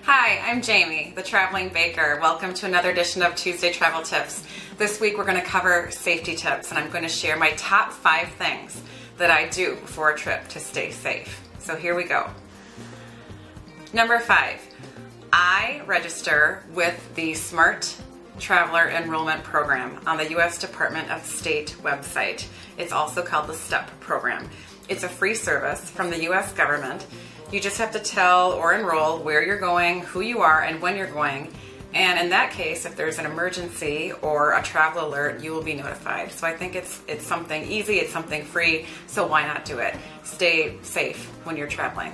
Hi, I'm Jamie, the Traveling Baker. Welcome to another edition of Tuesday Travel Tips. This week we're going to cover safety tips, and I'm going to share my top 5 things that I do before a trip to stay safe. So here we go. Number 5, I register with the Smart Traveler Enrollment Program on the U.S. Department of State website. It's also called the STEP program. It's a free service from the U.S. government. You just have to tell or enroll where you're going, who you are, and when you're going. And in that case, if there's an emergency or a travel alert, you will be notified. So I think it's something easy, it's something free, so why not do it? Stay safe when you're traveling.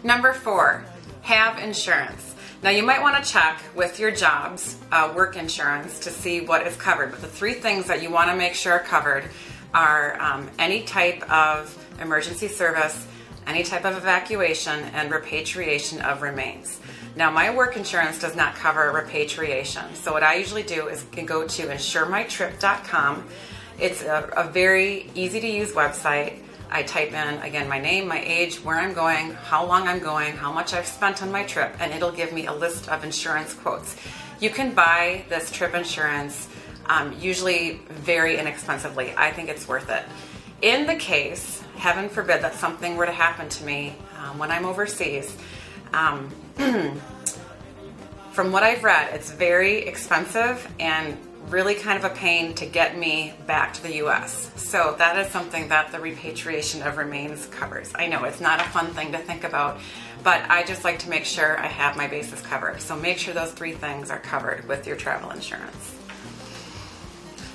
Number 4, have insurance. Now you might want to check with your job's work insurance to see what is covered. But the 3 things that you want to make sure are covered are any type of emergency service, any type of evacuation, and repatriation of remains. Now my work insurance does not cover repatriation, so what I usually do is go to insuremytrip.com. It's a very easy to use website. I type in, again, my name, my age, where I'm going, how long I'm going, how much I've spent on my trip, and it'll give me a list of insurance quotes. You can buy this trip insurance usually very inexpensively. I think it's worth it. In the case, heaven forbid, that something were to happen to me when I'm overseas, from what I've read, it's very expensive and really kind of a pain to get me back to the U.S. So that is something that the repatriation of remains covers. I know it's not a fun thing to think about, but I just like to make sure I have my bases covered. So make sure those 3 things are covered with your travel insurance.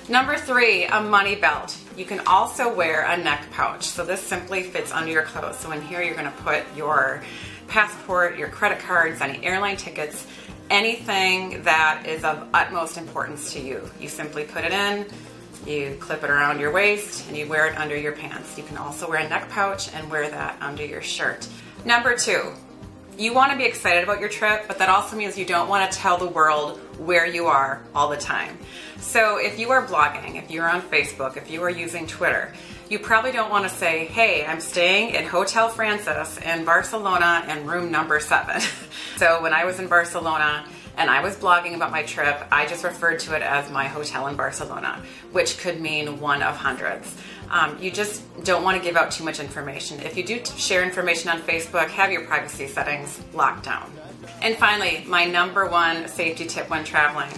Number 3, a money belt. You can also wear a neck pouch. So this simply fits under your clothes. So in here you're going to put your passport, your credit cards, any airline tickets, anything that is of utmost importance to you. You simply put it in, you clip it around your waist, and you wear it under your pants. You can also wear a neck pouch and wear that under your shirt. Number 2, you want to be excited about your trip, but that also means you don't want to tell the world where you are all the time. So if you are blogging, if you're on Facebook, if you are using Twitter, you probably don't want to say, hey, I'm staying in Hotel Francis in Barcelona in room number 7. So when I was in Barcelona and I was blogging about my trip, I just referred to it as my hotel in Barcelona, which could mean one of hundreds. You just don't want to give out too much information. If you do share information on Facebook, have your privacy settings locked down. And finally, my number 1 safety tip when traveling.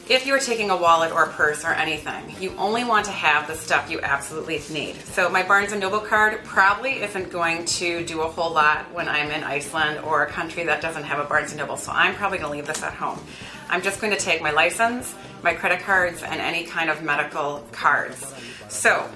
If you are taking a wallet or a purse or anything, you only want to have the stuff you absolutely need. So my Barnes & Noble card probably isn't going to do a whole lot when I'm in Iceland or a country that doesn't have a Barnes & Noble, so I'm probably going to leave this at home. I'm just going to take my license, my credit cards, and any kind of medical cards. So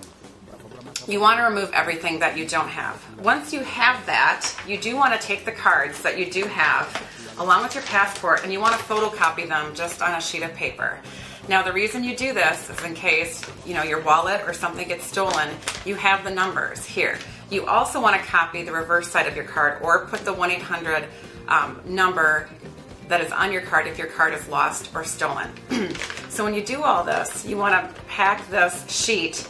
you want to remove everything that you don't have. Once you have that, you do want to take the cards that you do have along with your passport, and you want to photocopy them just on a sheet of paper. Now the reason you do this is in case your wallet or something gets stolen, you have the numbers here. You also want to copy the reverse side of your card or put the 1-800 number that is on your card if your card is lost or stolen. So when you do all this, you want to pack this sheet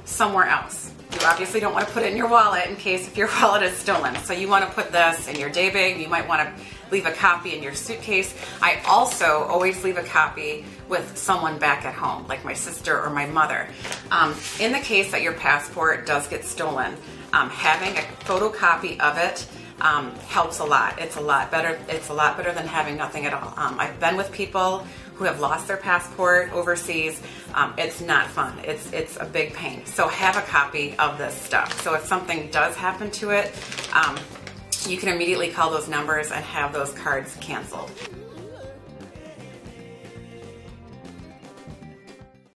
somewhere else. You obviously don't want to put it in your wallet in case if your wallet is stolen. So you want to put this in your day bag. You might want to leave a copy in your suitcase. I also always leave a copy with someone back at home, like my sister or my mother. In the case that your passport does get stolen, having a photocopy of it helps a lot. It's a lot better. It's a lot better than having nothing at all. I've been with people who have lost their passport overseas. It's not fun. It's a big pain. So have a copy of this stuff. So if something does happen to it, you can immediately call those numbers and have those cards canceled.